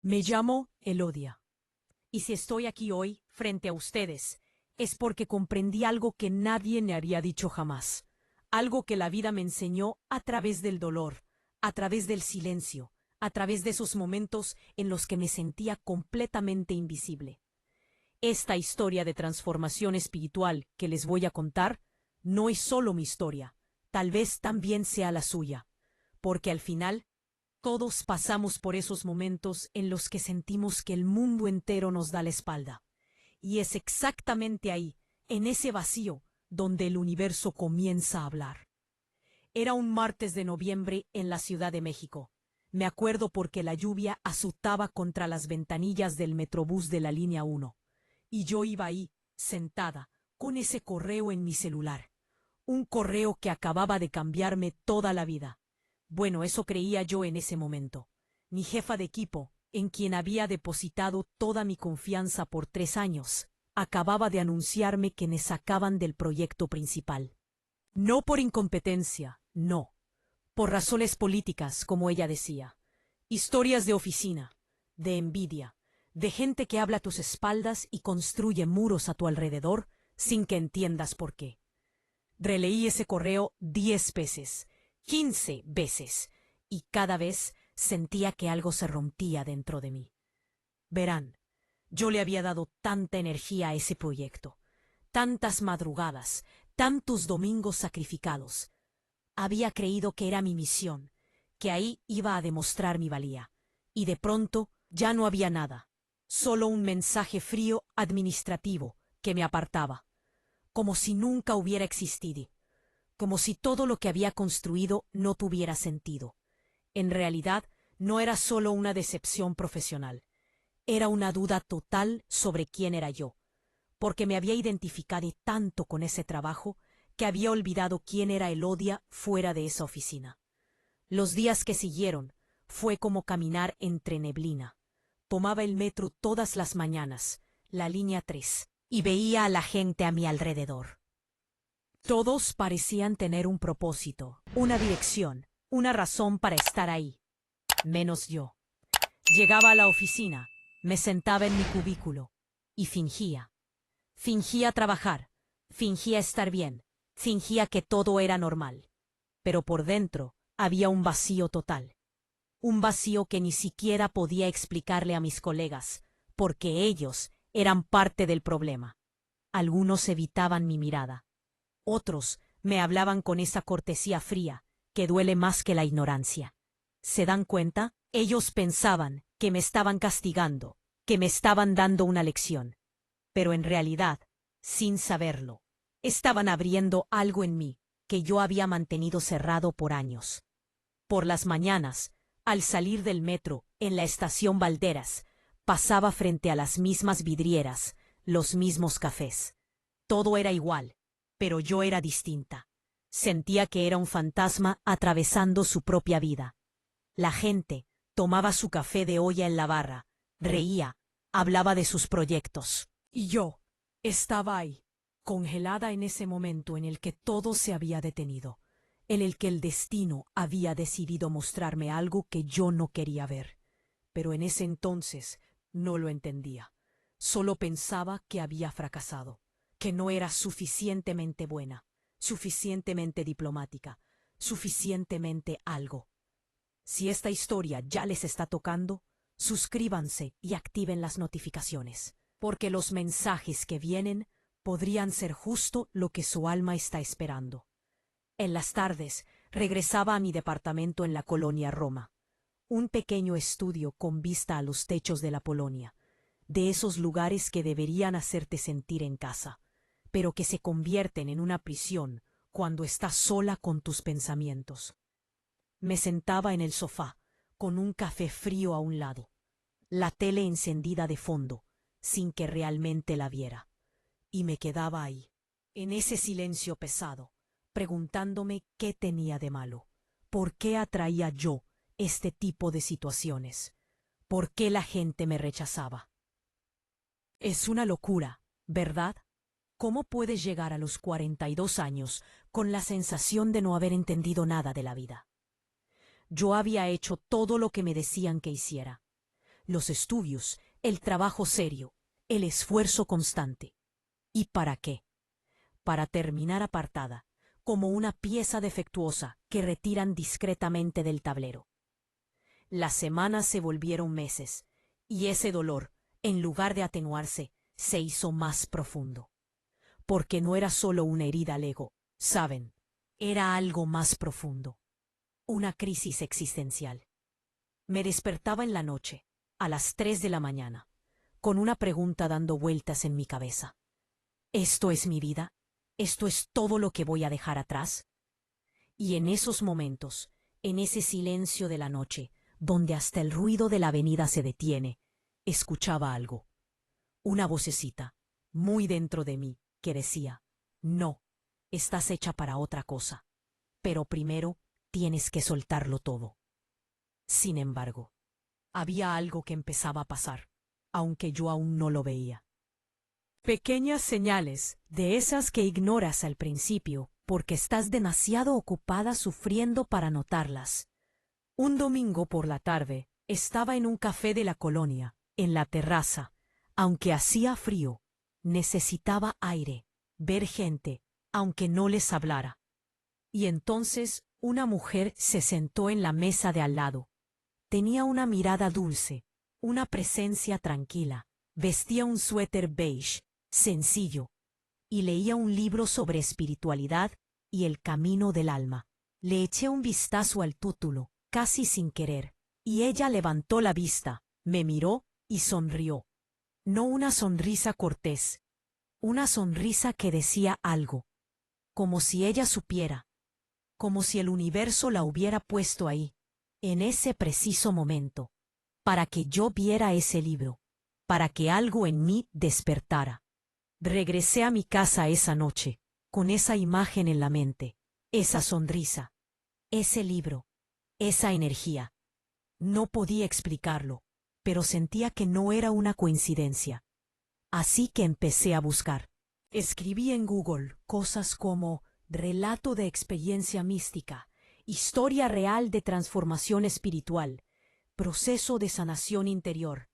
Me llamo Elodia, y si estoy aquí hoy, frente a ustedes, es porque comprendí algo que nadie me había dicho jamás, algo que la vida me enseñó a través del dolor, a través del silencio, a través de esos momentos en los que me sentía completamente invisible. Esta historia de transformación espiritual que les voy a contar no es solo mi historia, tal vez también sea la suya, porque al final todos pasamos por esos momentos en los que sentimos que el mundo entero nos da la espalda. Y es exactamente ahí, en ese vacío, donde el universo comienza a hablar. Era un martes de noviembre en la Ciudad de México. Me acuerdo porque la lluvia azotaba contra las ventanillas del Metrobús de la línea 1. Y yo iba ahí, sentada, con ese correo en mi celular. Un correo que acababa de cambiarme toda la vida. Bueno, eso creía yo en ese momento. Mi jefa de equipo, en quien había depositado toda mi confianza por 3 años, acababa de anunciarme que me sacaban del proyecto principal. No por incompetencia, no. Por razones políticas, como ella decía. Historias de oficina, de envidia, de gente que habla a tus espaldas y construye muros a tu alrededor sin que entiendas por qué. Releí ese correo 10 veces, 15 veces, y cada vez sentía que algo se rompía dentro de mí. Verán, yo le había dado tanta energía a ese proyecto, tantas madrugadas, tantos domingos sacrificados. Había creído que era mi misión, que ahí iba a demostrar mi valía, y de pronto ya no había nada, solo un mensaje frío administrativo que me apartaba, como si nunca hubiera existido, como si todo lo que había construido no tuviera sentido. En realidad, no era solo una decepción profesional, era una duda total sobre quién era yo, porque me había identificado tanto con ese trabajo que había olvidado quién era Elodia fuera de esa oficina. Los días que siguieron fue como caminar entre neblina. Tomaba el metro todas las mañanas, la línea 3, y veía a la gente a mi alrededor. Todos parecían tener un propósito, una dirección, una razón para estar ahí, menos yo. Llegaba a la oficina, me sentaba en mi cubículo y fingía. Fingía trabajar, fingía estar bien, fingía que todo era normal. Pero por dentro había un vacío total. Un vacío que ni siquiera podía explicarle a mis colegas, porque ellos eran parte del problema. Algunos evitaban mi mirada. Otros me hablaban con esa cortesía fría, que duele más que la ignorancia. ¿Se dan cuenta? Ellos pensaban que me estaban castigando, que me estaban dando una lección. Pero en realidad, sin saberlo, estaban abriendo algo en mí que yo había mantenido cerrado por años. Por las mañanas, al salir del metro, en la estación Valderas, pasaba frente a las mismas vidrieras, los mismos cafés. Todo era igual, pero yo era distinta. Sentía que era un fantasma atravesando su propia vida. La gente tomaba su café de olla en la barra, reía, hablaba de sus proyectos. Y yo estaba ahí, congelada en ese momento en el que todo se había detenido, en el que el destino había decidido mostrarme algo que yo no quería ver. Pero en ese entonces no lo entendía. Solo pensaba que había fracasado, que no era suficientemente buena, suficientemente diplomática, suficientemente algo. Si esta historia ya les está tocando, suscríbanse y activen las notificaciones, porque los mensajes que vienen podrían ser justo lo que su alma está esperando. En las tardes regresaba a mi departamento en la colonia Roma, un pequeño estudio con vista a los techos de la Polonia, de esos lugares que deberían hacerte sentir en casa, pero que se convierten en una prisión cuando estás sola con tus pensamientos. Me sentaba en el sofá, con un café frío a un lado, la tele encendida de fondo, sin que realmente la viera, y me quedaba ahí, en ese silencio pesado, preguntándome qué tenía de malo, por qué atraía yo este tipo de situaciones, por qué la gente me rechazaba. Es una locura, ¿verdad? ¿Cómo puedes llegar a los 42 años con la sensación de no haber entendido nada de la vida? Yo había hecho todo lo que me decían que hiciera. los estudios, el trabajo serio, el esfuerzo constante. ¿Y para qué? Para terminar apartada, como una pieza defectuosa que retiran discretamente del tablero. Las semanas se volvieron meses, y ese dolor, en lugar de atenuarse, se hizo más profundo. Porque no era solo una herida al ego, ¿saben? Era algo más profundo. Una crisis existencial. Me despertaba en la noche, a las 3 de la mañana, con una pregunta dando vueltas en mi cabeza. ¿Esto es mi vida? ¿Esto es todo lo que voy a dejar atrás? Y en esos momentos, en ese silencio de la noche, donde hasta el ruido de la avenida se detiene, escuchaba algo. Una vocecita, muy dentro de mí, que decía, no, estás hecha para otra cosa, pero primero tienes que soltarlo todo. Sin embargo, había algo que empezaba a pasar, aunque yo aún no lo veía. Pequeñas señales, de esas que ignoras al principio, porque estás demasiado ocupada sufriendo para notarlas. Un domingo por la tarde, estaba en un café de la colonia, en la terraza. Aunque hacía frío, necesitaba aire, ver gente, aunque no les hablara. Y entonces una mujer se sentó en la mesa de al lado. Tenía una mirada dulce, una presencia tranquila, vestía un suéter beige, sencillo, y leía un libro sobre espiritualidad y el camino del alma. Le eché un vistazo al título, casi sin querer, y ella levantó la vista, me miró y sonrió. No una sonrisa cortés, una sonrisa que decía algo, como si ella supiera, como si el universo la hubiera puesto ahí, en ese preciso momento, para que yo viera ese libro, para que algo en mí despertara. Regresé a mi casa esa noche, con esa imagen en la mente, esa sonrisa, ese libro, esa energía. No podía explicarlo, pero sentía que no era una coincidencia. Así que empecé a buscar. Escribí en Google cosas como relato de experiencia mística, historia real de transformación espiritual, proceso de sanación interior.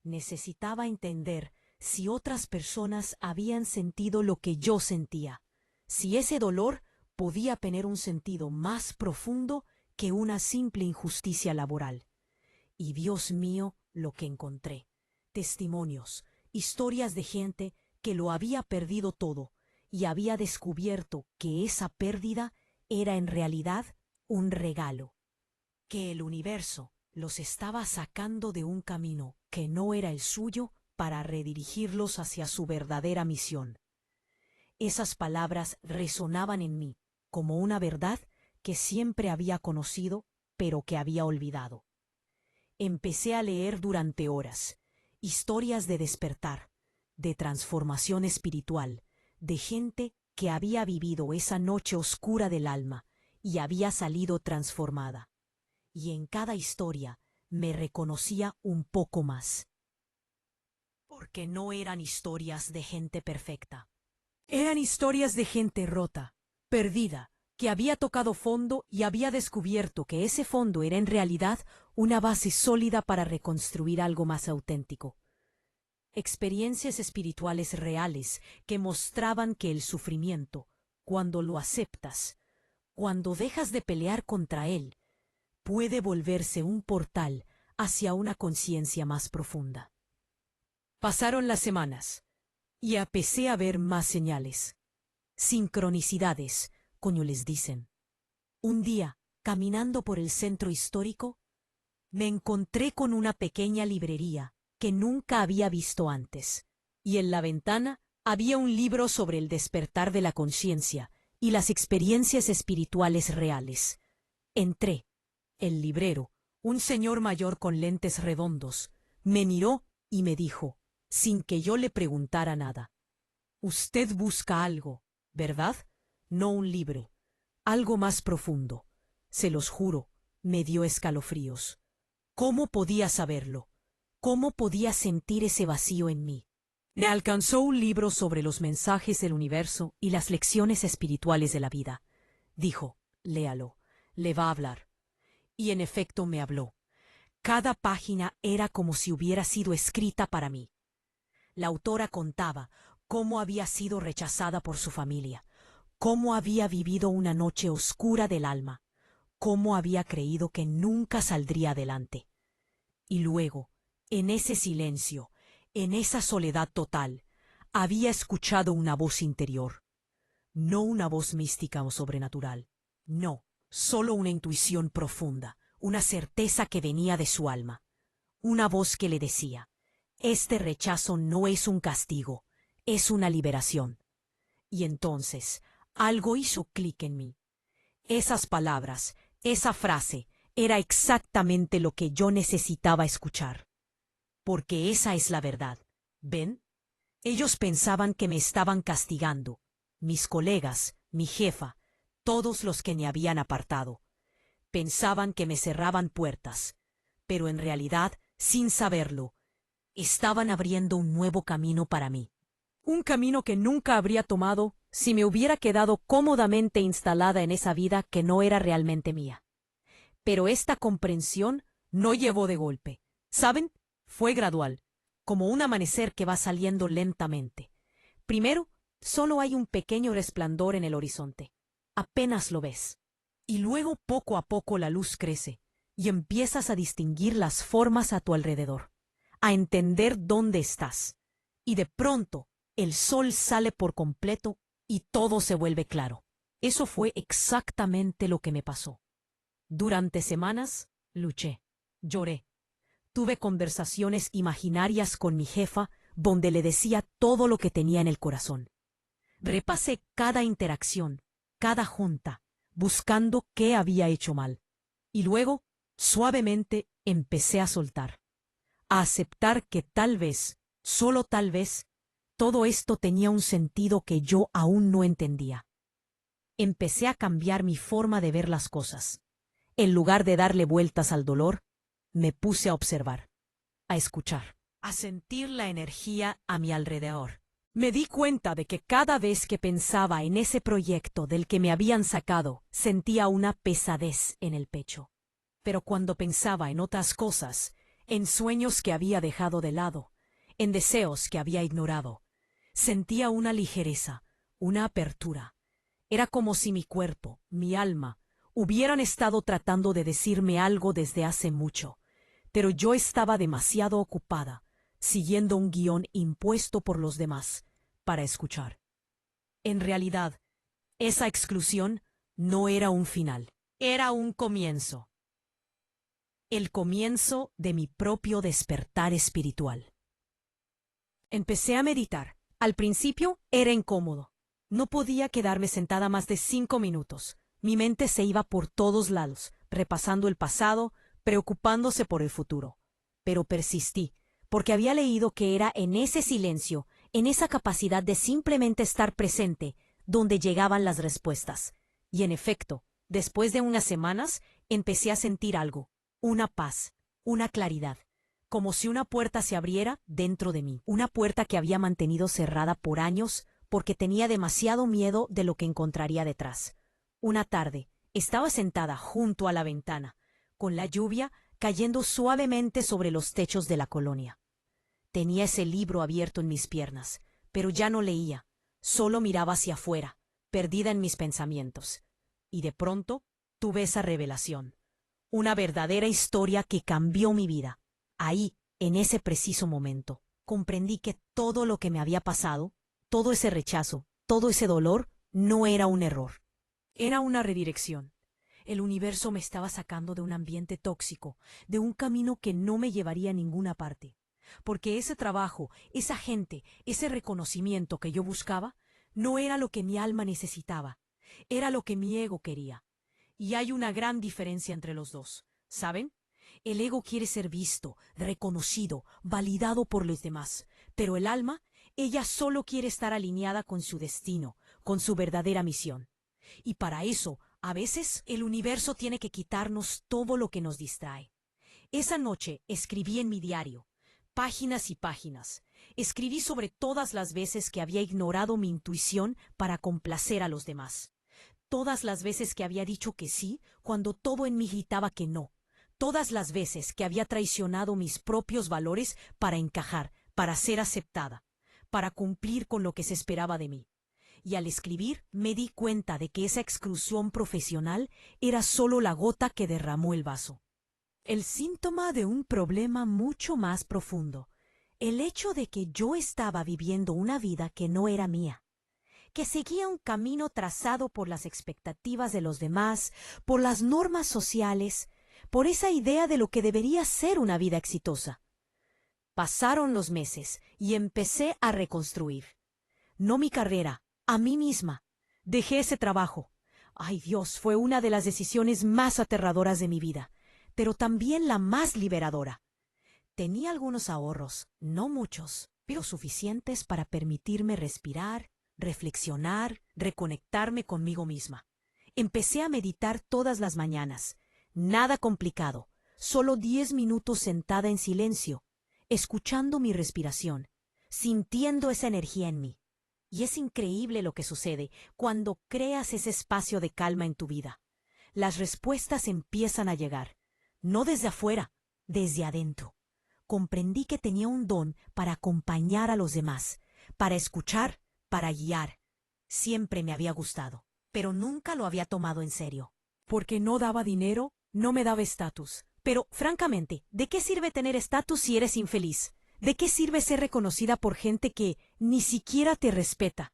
Necesitaba entender si otras personas habían sentido lo que yo sentía, si ese dolor podía tener un sentido más profundo que una simple injusticia laboral. Y Dios mío, lo que encontré. Testimonios, historias de gente que lo había perdido todo y había descubierto que esa pérdida era en realidad un regalo, que el universo los estaba sacando de un camino que no era el suyo para redirigirlos hacia su verdadera misión. Esas palabras resonaban en mí como una verdad que siempre había conocido, pero que había olvidado. Empecé a leer durante horas, historias de despertar, de transformación espiritual, de gente que había vivido esa noche oscura del alma y había salido transformada. Y en cada historia me reconocía un poco más. Porque no eran historias de gente perfecta. Eran historias de gente rota, perdida, que había tocado fondo y había descubierto que ese fondo era en realidad una base sólida para reconstruir algo más auténtico. Experiencias espirituales reales que mostraban que el sufrimiento, cuando lo aceptas, cuando dejas de pelear contra él, puede volverse un portal hacia una conciencia más profunda. Pasaron las semanas y empecé a ver más señales. Sincronicidades, como les dicen. Un día, caminando por el centro histórico, me encontré con una pequeña librería que nunca había visto antes, y en la ventana había un libro sobre el despertar de la conciencia y las experiencias espirituales reales. Entré. El librero, un señor mayor con lentes redondos, me miró y me dijo, sin que yo le preguntara nada: «Usted busca algo, ¿verdad? No un libro. Algo más profundo. Se los juro, me dio escalofríos. ¿Cómo podía saberlo? ¿Cómo podía sentir ese vacío en mí?» Me alcanzó un libro sobre los mensajes del universo y las lecciones espirituales de la vida. Dijo, «Léalo, le va a hablar». Y en efecto me habló. Cada página era como si hubiera sido escrita para mí. La autora contaba cómo había sido rechazada por su familia, cómo había vivido una noche oscura del alma, cómo había creído que nunca saldría adelante. Y luego, en ese silencio, en esa soledad total, había escuchado una voz interior. No una voz mística o sobrenatural. No, solo una intuición profunda, una certeza que venía de su alma. Una voz que le decía: este rechazo no es un castigo, es una liberación. Y entonces, algo hizo clic en mí. Esas palabras, esa frase, era exactamente lo que yo necesitaba escuchar. Porque esa es la verdad. ¿Ven? Ellos pensaban que me estaban castigando. Mis colegas, mi jefa, todos los que me habían apartado. Pensaban que me cerraban puertas. Pero en realidad, sin saberlo, estaban abriendo un nuevo camino para mí. Un camino que nunca habría tomado si me hubiera quedado cómodamente instalada en esa vida que no era realmente mía. Pero esta comprensión no llegó de golpe. ¿Saben? Fue gradual, como un amanecer que va saliendo lentamente. Primero, solo hay un pequeño resplandor en el horizonte. Apenas lo ves. Y luego poco a poco la luz crece y empiezas a distinguir las formas a tu alrededor, a entender dónde estás. Y de pronto, el sol sale por completo y todo se vuelve claro. Eso fue exactamente lo que me pasó. Durante semanas, luché, lloré. Tuve conversaciones imaginarias con mi jefa donde le decía todo lo que tenía en el corazón. Repasé cada interacción, cada junta, buscando qué había hecho mal. Y luego, suavemente, empecé a soltar, a aceptar que tal vez, solo tal vez, todo esto tenía un sentido que yo aún no entendía. Empecé a cambiar mi forma de ver las cosas. En lugar de darle vueltas al dolor, me puse a observar, a escuchar, a sentir la energía a mi alrededor. Me di cuenta de que cada vez que pensaba en ese proyecto del que me habían sacado, sentía una pesadez en el pecho. Pero cuando pensaba en otras cosas, en sueños que había dejado de lado, en deseos que había ignorado, sentía una ligereza, una apertura. Era como si mi cuerpo, mi alma, hubieran estado tratando de decirme algo desde hace mucho, pero yo estaba demasiado ocupada, siguiendo un guión impuesto por los demás, para escuchar. En realidad, esa exclusión no era un final, era un comienzo. El comienzo de mi propio despertar espiritual. Empecé a meditar. Al principio era incómodo. No podía quedarme sentada más de 5 minutos. Mi mente se iba por todos lados, repasando el pasado, preocupándose por el futuro. Pero persistí, porque había leído que era en ese silencio, en esa capacidad de simplemente estar presente, donde llegaban las respuestas. Y en efecto, después de unas semanas, empecé a sentir algo, una paz, una claridad, como si una puerta se abriera dentro de mí, una puerta que había mantenido cerrada por años porque tenía demasiado miedo de lo que encontraría detrás. Una tarde, estaba sentada junto a la ventana, con la lluvia cayendo suavemente sobre los techos de la colonia. Tenía ese libro abierto en mis piernas, pero ya no leía, solo miraba hacia afuera, perdida en mis pensamientos. Y de pronto tuve esa revelación, una verdadera historia que cambió mi vida. Ahí, en ese preciso momento, comprendí que todo lo que me había pasado, todo ese rechazo, todo ese dolor, no era un error. Era una redirección. El universo me estaba sacando de un ambiente tóxico, de un camino que no me llevaría a ninguna parte. Porque ese trabajo, esa gente, ese reconocimiento que yo buscaba, no era lo que mi alma necesitaba, era lo que mi ego quería. Y hay una gran diferencia entre los dos, ¿saben? El ego quiere ser visto, reconocido, validado por los demás, pero el alma, ella solo quiere estar alineada con su destino, con su verdadera misión. Y para eso, a veces, el universo tiene que quitarnos todo lo que nos distrae. Esa noche escribí en mi diario, páginas y páginas. Escribí sobre todas las veces que había ignorado mi intuición para complacer a los demás. Todas las veces que había dicho que sí cuando todo en mí gritaba que no. todas las veces que había traicionado mis propios valores para encajar, para ser aceptada, para cumplir con lo que se esperaba de mí. Y al escribir me di cuenta de que esa exclusión profesional era solo la gota que derramó el vaso. El síntoma de un problema mucho más profundo, el hecho de que yo estaba viviendo una vida que no era mía, que seguía un camino trazado por las expectativas de los demás, por las normas sociales, por esa idea de lo que debería ser una vida exitosa. Pasaron los meses y empecé a reconstruir. No mi carrera, a mí misma. Dejé ese trabajo. Ay Dios, fue una de las decisiones más aterradoras de mi vida, pero también la más liberadora. Tenía algunos ahorros, no muchos, pero suficientes para permitirme respirar, reflexionar, reconectarme conmigo misma. Empecé a meditar todas las mañanas. Nada complicado, solo 10 minutos sentada en silencio, escuchando mi respiración, sintiendo esa energía en mí. Y es increíble lo que sucede cuando creas ese espacio de calma en tu vida. Las respuestas empiezan a llegar, no desde afuera, desde adentro. Comprendí que tenía un don para acompañar a los demás, para escuchar, para guiar. Siempre me había gustado, pero nunca lo había tomado en serio. Porque no daba dinero, no me daba estatus. Pero, francamente, ¿de qué sirve tener estatus si eres infeliz? ¿De qué sirve ser reconocida por gente que ni siquiera te respeta?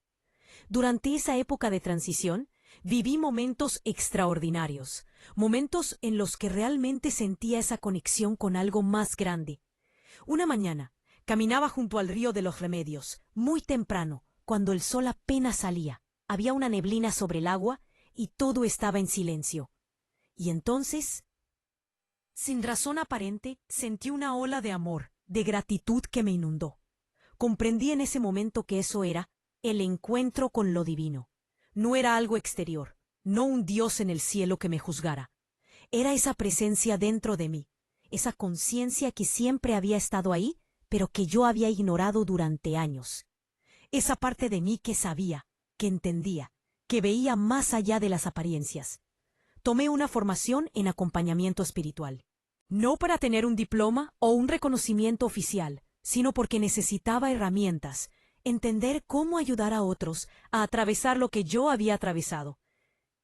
Durante esa época de transición, viví momentos extraordinarios, momentos en los que realmente sentía esa conexión con algo más grande. Una mañana, caminaba junto al río de los Remedios, muy temprano, cuando el sol apenas salía. Había una neblina sobre el agua y todo estaba en silencio. Y entonces, sin razón aparente, sentí una ola de amor, de gratitud que me inundó. Comprendí en ese momento que eso era el encuentro con lo divino. No era algo exterior, no un Dios en el cielo que me juzgara. Era esa presencia dentro de mí, esa conciencia que siempre había estado ahí, pero que yo había ignorado durante años. Esa parte de mí que sabía, que entendía, que veía más allá de las apariencias. Tomé una formación en acompañamiento espiritual. No para tener un diploma o un reconocimiento oficial, sino porque necesitaba herramientas, entender cómo ayudar a otros a atravesar lo que yo había atravesado.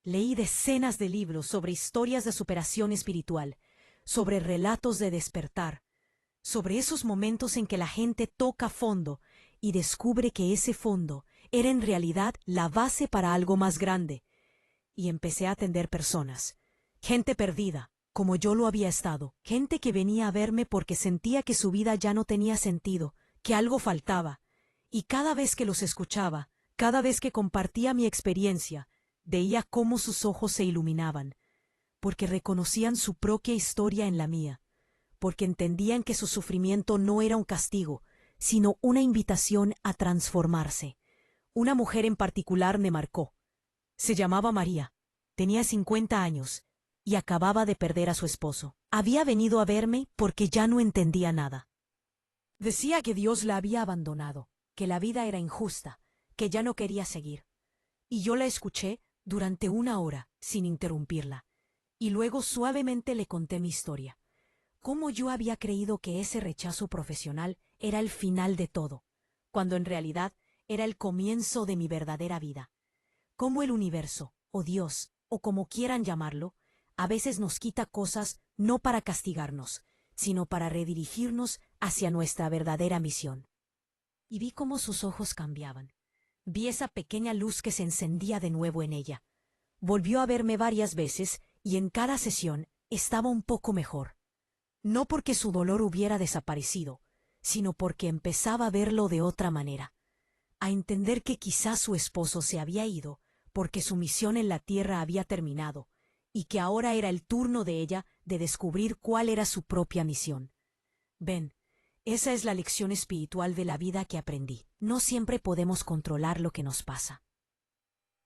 Leí decenas de libros sobre historias de superación espiritual, sobre relatos de despertar, sobre esos momentos en que la gente toca fondo y descubre que ese fondo era en realidad la base para algo más grande. Y empecé a atender personas, gente perdida, como yo lo había estado, gente que venía a verme porque sentía que su vida ya no tenía sentido, que algo faltaba. Y cada vez que los escuchaba, cada vez que compartía mi experiencia, veía cómo sus ojos se iluminaban, porque reconocían su propia historia en la mía, porque entendían que su sufrimiento no era un castigo, sino una invitación a transformarse. Una mujer en particular me marcó. Se llamaba María, tenía 50 años y acababa de perder a su esposo. Había venido a verme porque ya no entendía nada. Decía que Dios la había abandonado, que la vida era injusta, que ya no quería seguir. Y yo la escuché durante 1 hora, sin interrumpirla, y luego suavemente le conté mi historia. Cómo yo había creído que ese rechazo profesional era el final de todo, cuando en realidad era el comienzo de mi verdadera vida. Cómo el universo, o Dios, o como quieran llamarlo, a veces nos quita cosas no para castigarnos, sino para redirigirnos hacia nuestra verdadera misión. Y vi cómo sus ojos cambiaban. Vi esa pequeña luz que se encendía de nuevo en ella. Volvió a verme varias veces y en cada sesión estaba un poco mejor. No porque su dolor hubiera desaparecido, sino porque empezaba a verlo de otra manera, a entender que quizás su esposo se había ido porque su misión en la tierra había terminado y que ahora era el turno de ella de descubrir cuál era su propia misión. Ven, esa es la lección espiritual de la vida que aprendí. No siempre podemos controlar lo que nos pasa.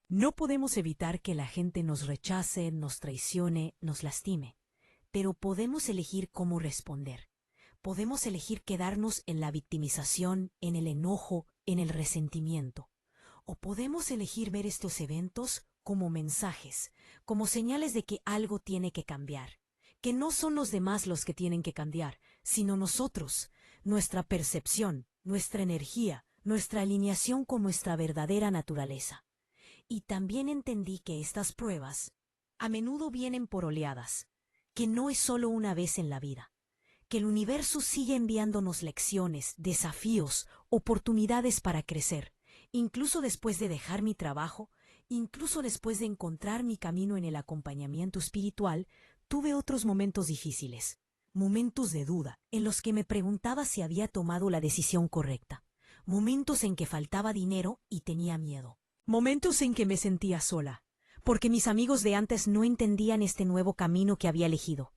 No podemos evitar que la gente nos rechace, nos traicione, nos lastime, pero podemos elegir cómo responder. Podemos elegir quedarnos en la victimización, en el enojo, en el resentimiento. O podemos elegir ver estos eventos como mensajes, como señales de que algo tiene que cambiar, que no son los demás los que tienen que cambiar, sino nosotros, nuestra percepción, nuestra energía, nuestra alineación con nuestra verdadera naturaleza. Y también entendí que estas pruebas a menudo vienen por oleadas, que no es solo una vez en la vida, que el universo sigue enviándonos lecciones, desafíos, oportunidades para crecer, incluso después de dejar mi trabajo, incluso después de encontrar mi camino en el acompañamiento espiritual. Tuve otros momentos difíciles, momentos de duda, en los que me preguntaba si había tomado la decisión correcta, momentos en que faltaba dinero y tenía miedo, momentos en que me sentía sola, porque mis amigos de antes no entendían este nuevo camino que había elegido.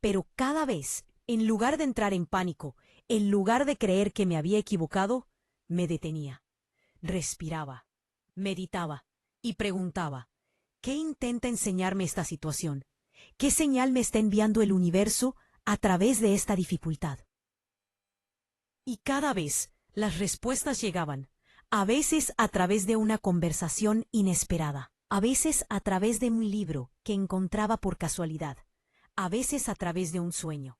Pero cada vez, en lugar de entrar en pánico, en lugar de creer que me había equivocado, me detenía, respiraba, meditaba y preguntaba, ¿qué intenta enseñarme esta situación? ¿Qué señal me está enviando el universo a través de esta dificultad? Y cada vez las respuestas llegaban, a veces a través de una conversación inesperada, a veces a través de un libro que encontraba por casualidad, a veces a través de un sueño,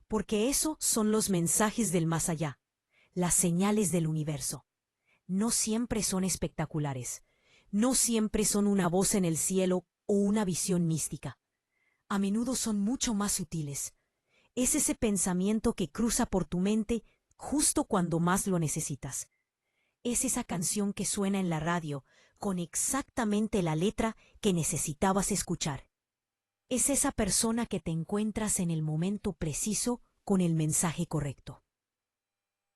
porque esos son los mensajes del más allá, las señales del universo. No siempre son espectaculares, no siempre son una voz en el cielo o una visión mística. A menudo son mucho más sutiles. Es ese pensamiento que cruza por tu mente justo cuando más lo necesitas. Es esa canción que suena en la radio con exactamente la letra que necesitabas escuchar. Es esa persona que te encuentras en el momento preciso con el mensaje correcto.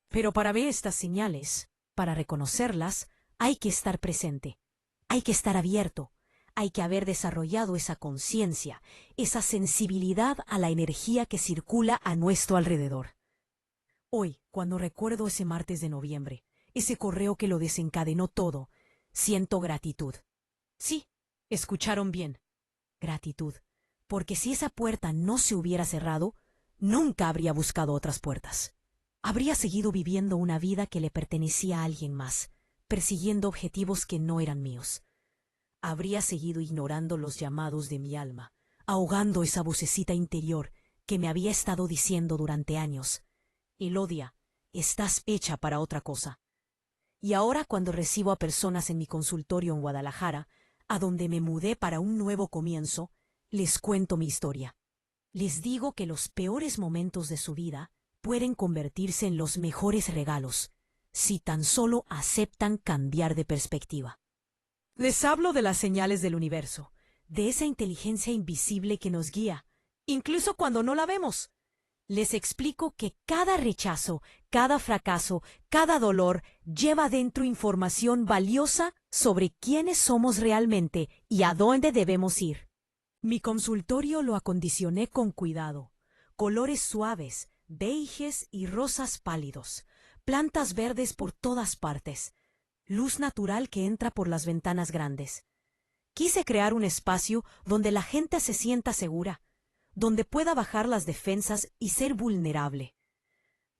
Pero para ver estas señales, para reconocerlas, hay que estar presente, hay que estar abierto, hay que haber desarrollado esa conciencia, esa sensibilidad a la energía que circula a nuestro alrededor. Hoy, cuando recuerdo ese martes de noviembre, ese correo que lo desencadenó todo, siento gratitud. Sí, escucharon bien. Gratitud. Porque si esa puerta no se hubiera cerrado, nunca habría buscado otras puertas. Habría seguido viviendo una vida que le pertenecía a alguien más, persiguiendo objetivos que no eran míos. Habría seguido ignorando los llamados de mi alma, ahogando esa vocecita interior que me había estado diciendo durante años: Elodia, estás hecha para otra cosa. Y ahora, cuando recibo a personas en mi consultorio en Guadalajara, a donde me mudé para un nuevo comienzo, les cuento mi historia. Les digo que los peores momentos de su vida pueden convertirse en los mejores regalos, si tan solo aceptan cambiar de perspectiva. Les hablo de las señales del universo, de esa inteligencia invisible que nos guía, incluso cuando no la vemos. Les explico que cada rechazo, cada fracaso, cada dolor lleva dentro información valiosa sobre quiénes somos realmente y a dónde debemos ir. Mi consultorio lo acondicioné con cuidado. Colores suaves, beiges y rosas pálidos, plantas verdes por todas partes, luz natural que entra por las ventanas grandes. Quise crear un espacio donde la gente se sienta segura, donde pueda bajar las defensas y ser vulnerable.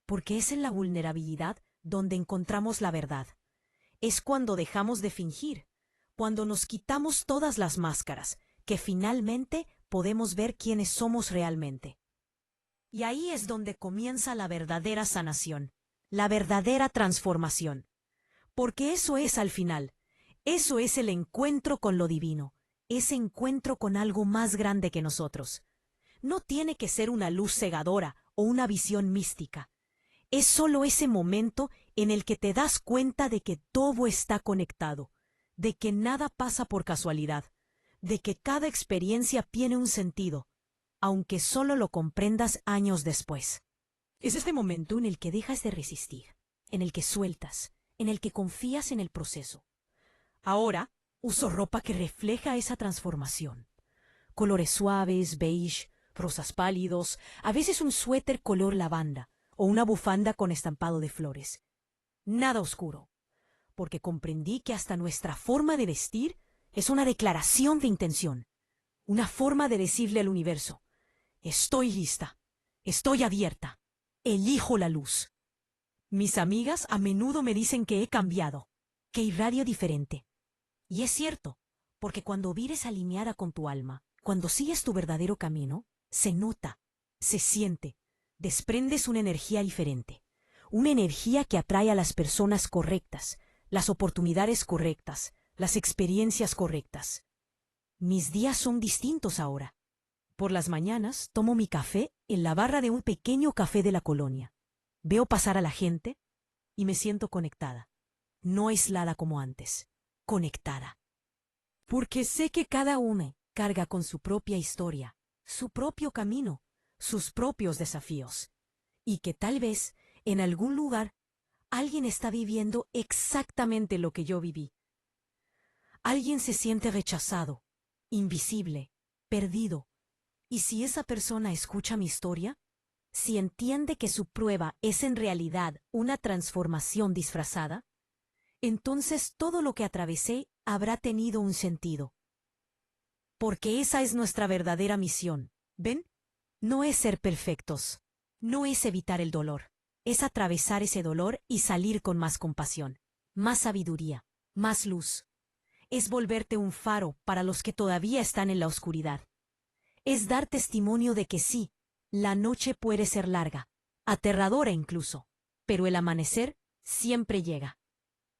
Porque es en la vulnerabilidad donde encontramos la verdad. Es cuando dejamos de fingir, cuando nos quitamos todas las máscaras, que finalmente podemos ver quiénes somos realmente. Y ahí es donde comienza la verdadera sanación, la verdadera transformación. Porque eso es al final, eso es el encuentro con lo divino, ese encuentro con algo más grande que nosotros. No tiene que ser una luz cegadora o una visión mística. Es solo ese momento en el que te das cuenta de que todo está conectado, de que nada pasa por casualidad, de que cada experiencia tiene un sentido, aunque solo lo comprendas años después. Es este momento en el que dejas de resistir, en el que sueltas, en el que confías en el proceso. Ahora uso ropa que refleja esa transformación. Colores suaves, beige, rosas pálidos, a veces un suéter color lavanda o una bufanda con estampado de flores. Nada oscuro, porque comprendí que hasta nuestra forma de vestir es una declaración de intención, una forma de decirle al universo: estoy lista, estoy abierta, elijo la luz. Mis amigas a menudo me dicen que he cambiado, que irradio diferente. Y es cierto, porque cuando vives alineada con tu alma, cuando sigues tu verdadero camino, Se nota, se siente, desprendes una energía diferente, una energía que atrae a las personas correctas, las oportunidades correctas, las experiencias correctas. Mis días son distintos ahora. Por las mañanas tomo mi café en la barra de un pequeño café de la colonia. Veo pasar a la gente y me siento conectada. No aislada como antes, conectada. Porque sé que cada uno carga con su propia historia, su propio camino, sus propios desafíos. Y que tal vez, en algún lugar, alguien está viviendo exactamente lo que yo viví. Alguien se siente rechazado, invisible, perdido. Y si esa persona escucha mi historia, si entiende que su prueba es en realidad una transformación disfrazada, entonces todo lo que atravesé habrá tenido un sentido. Porque esa es nuestra verdadera misión, ¿ven? No es ser perfectos, no es evitar el dolor, es atravesar ese dolor y salir con más compasión, más sabiduría, más luz. Es volverte un faro para los que todavía están en la oscuridad. Es dar testimonio de que sí, la noche puede ser larga, aterradora incluso, pero el amanecer siempre llega.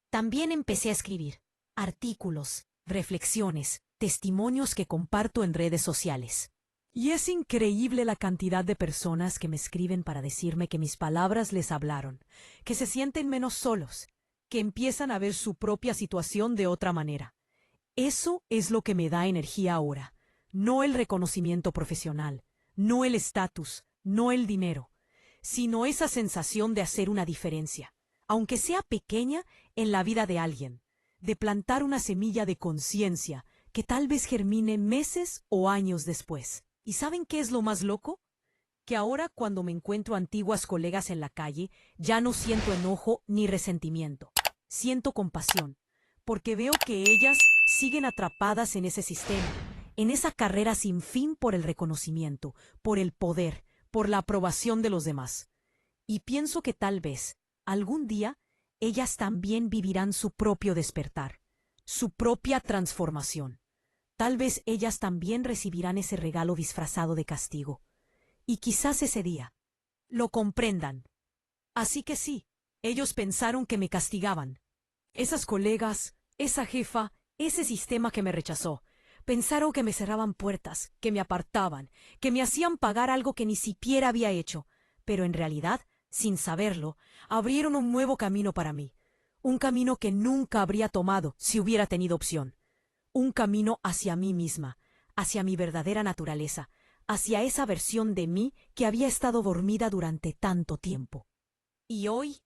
También empecé a escribir artículos, reflexiones, testimonios que comparto en redes sociales. Y es increíble la cantidad de personas que me escriben para decirme que mis palabras les hablaron, que se sienten menos solos, que empiezan a ver su propia situación de otra manera. Eso es lo que me da energía ahora, no el reconocimiento profesional, no el estatus, no el dinero, sino esa sensación de hacer una diferencia, aunque sea pequeña, en la vida de alguien, de plantar una semilla de conciencia que tal vez germine meses o años después. ¿Y saben qué es lo más loco? Que ahora cuando me encuentro antiguas colegas en la calle, ya no siento enojo ni resentimiento. Siento compasión, porque veo que ellas siguen atrapadas en ese sistema, en esa carrera sin fin por el reconocimiento, por el poder, por la aprobación de los demás. Y pienso que tal vez, algún día, ellas también vivirán su propio despertar, su propia transformación. Tal vez ellas también recibirán ese regalo disfrazado de castigo. Y quizás ese día lo comprendan. Así que sí, ellos pensaron que me castigaban. Esas colegas, esa jefa, ese sistema que me rechazó, pensaron que me cerraban puertas, que me apartaban, que me hacían pagar algo que ni siquiera había hecho. Pero en realidad, sin saberlo, abrieron un nuevo camino para mí. Un camino que nunca habría tomado si hubiera tenido opción. Un camino hacia mí misma, hacia mi verdadera naturaleza, hacia esa versión de mí que había estado dormida durante tanto tiempo. Y hoy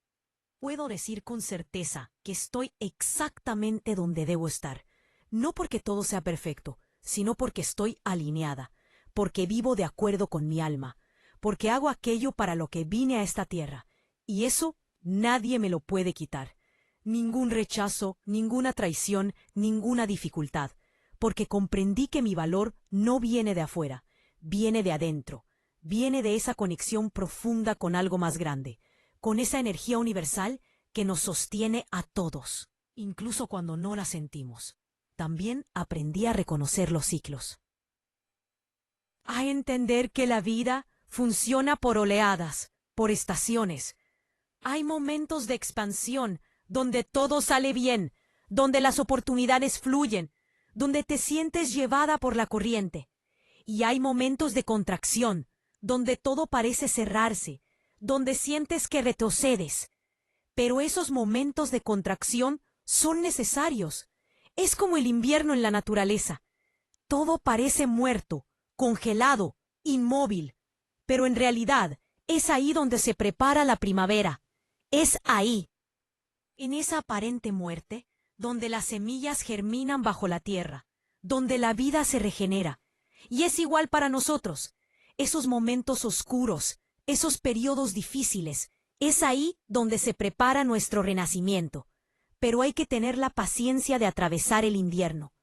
puedo decir con certeza que estoy exactamente donde debo estar, no porque todo sea perfecto, sino porque estoy alineada, porque vivo de acuerdo con mi alma, porque hago aquello para lo que vine a esta tierra, y eso nadie me lo puede quitar. Ningún rechazo, ninguna traición, ninguna dificultad, porque comprendí que mi valor no viene de afuera, viene de adentro, viene de esa conexión profunda con algo más grande, con esa energía universal que nos sostiene a todos, incluso cuando no la sentimos. También aprendí a reconocer los ciclos, a entender que la vida funciona por oleadas, por estaciones. Hay momentos de expansión, donde todo sale bien, donde las oportunidades fluyen, donde te sientes llevada por la corriente. Y hay momentos de contracción, donde todo parece cerrarse, donde sientes que retrocedes. Pero esos momentos de contracción son necesarios. Es como el invierno en la naturaleza. Todo parece muerto, congelado, inmóvil. Pero en realidad es ahí donde se prepara la primavera. Es ahí, en esa aparente muerte, donde las semillas germinan bajo la tierra, donde la vida se regenera. Y es igual para nosotros. Esos momentos oscuros, esos periodos difíciles, es ahí donde se prepara nuestro renacimiento. Pero hay que tener la paciencia de atravesar el invierno.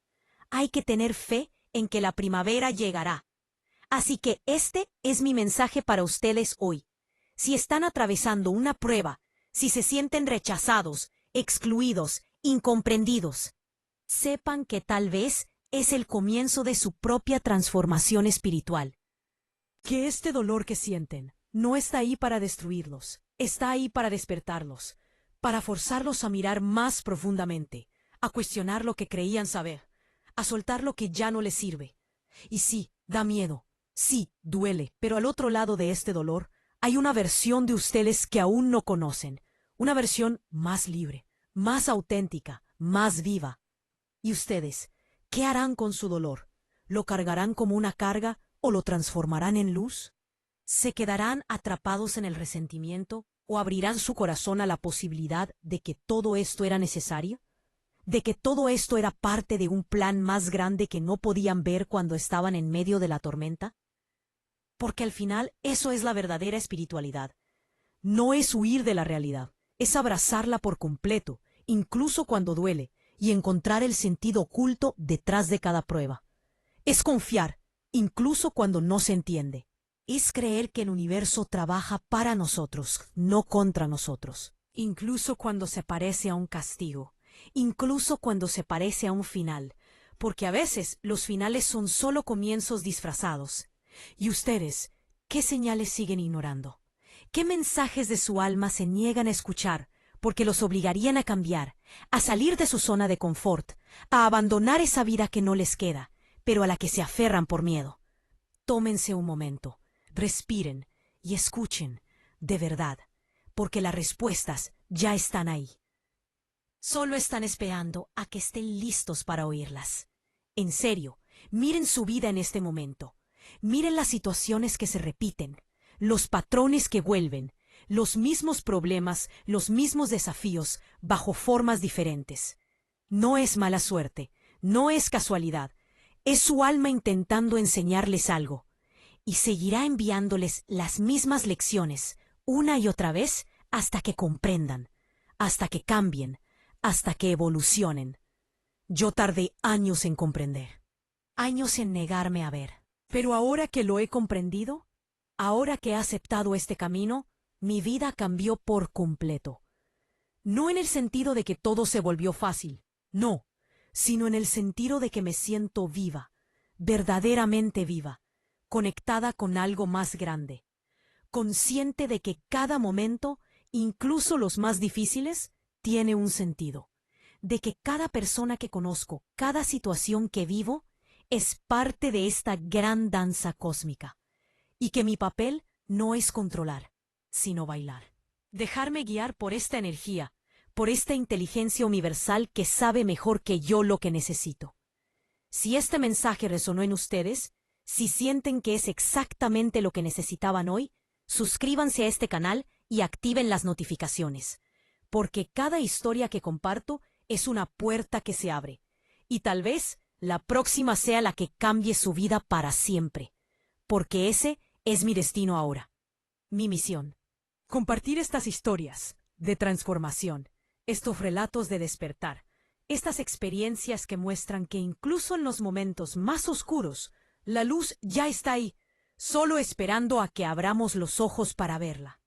Hay que tener fe en que la primavera llegará. Así que este es mi mensaje para ustedes hoy. Si están atravesando una prueba, si se sienten rechazados, excluidos, incomprendidos, sepan que tal vez es el comienzo de su propia transformación espiritual. Que este dolor que sienten no está ahí para destruirlos, está ahí para despertarlos, para forzarlos a mirar más profundamente, a cuestionar lo que creían saber, a soltar lo que ya no les sirve. Y sí, da miedo, sí, duele, pero al otro lado de este dolor hay una versión de ustedes que aún no conocen, una versión más libre, más auténtica, más viva. ¿Y ustedes qué harán con su dolor? ¿Lo cargarán como una carga o lo transformarán en luz? ¿Se quedarán atrapados en el resentimiento o abrirán su corazón a la posibilidad de que todo esto era necesario? ¿De que todo esto era parte de un plan más grande que no podían ver cuando estaban en medio de la tormenta? Porque al final eso es la verdadera espiritualidad. No es huir de la realidad, es abrazarla por completo, incluso cuando duele, y encontrar el sentido oculto detrás de cada prueba. Es confiar, incluso cuando no se entiende. Es creer que el universo trabaja para nosotros, no contra nosotros. Incluso cuando se parece a un castigo, incluso cuando se parece a un final, porque a veces los finales son solo comienzos disfrazados. ¿Y ustedes qué señales siguen ignorando? ¿Qué mensajes de su alma se niegan a escuchar porque los obligarían a cambiar, a salir de su zona de confort, a abandonar esa vida que no les queda, pero a la que se aferran por miedo? Tómense un momento, respiren y escuchen, de verdad, porque las respuestas ya están ahí. Solo están esperando a que estén listos para oírlas. En serio, miren su vida en este momento. Miren las situaciones que se repiten, los patrones que vuelven, los mismos problemas, los mismos desafíos, bajo formas diferentes. No es mala suerte, no es casualidad, es su alma intentando enseñarles algo, y seguirá enviándoles las mismas lecciones, una y otra vez, hasta que comprendan, hasta que cambien, hasta que evolucionen. Yo tardé años en comprender, años en negarme a ver. Pero ahora que lo he comprendido, ahora que he aceptado este camino, mi vida cambió por completo. No en el sentido de que todo se volvió fácil, no, sino en el sentido de que me siento viva, verdaderamente viva, conectada con algo más grande, consciente de que cada momento, incluso los más difíciles, tiene un sentido, de que cada persona que conozco, cada situación que vivo, es parte de esta gran danza cósmica, y que mi papel no es controlar, sino bailar. Dejarme guiar por esta energía, por esta inteligencia universal que sabe mejor que yo lo que necesito. Si este mensaje resonó en ustedes, si sienten que es exactamente lo que necesitaban hoy, suscríbanse a este canal y activen las notificaciones, porque cada historia que comparto es una puerta que se abre, y tal vez la próxima sea la que cambie su vida para siempre, porque ese es mi destino ahora, mi misión. Compartir estas historias de transformación, estos relatos de despertar, estas experiencias que muestran que incluso en los momentos más oscuros, la luz ya está ahí, solo esperando a que abramos los ojos para verla.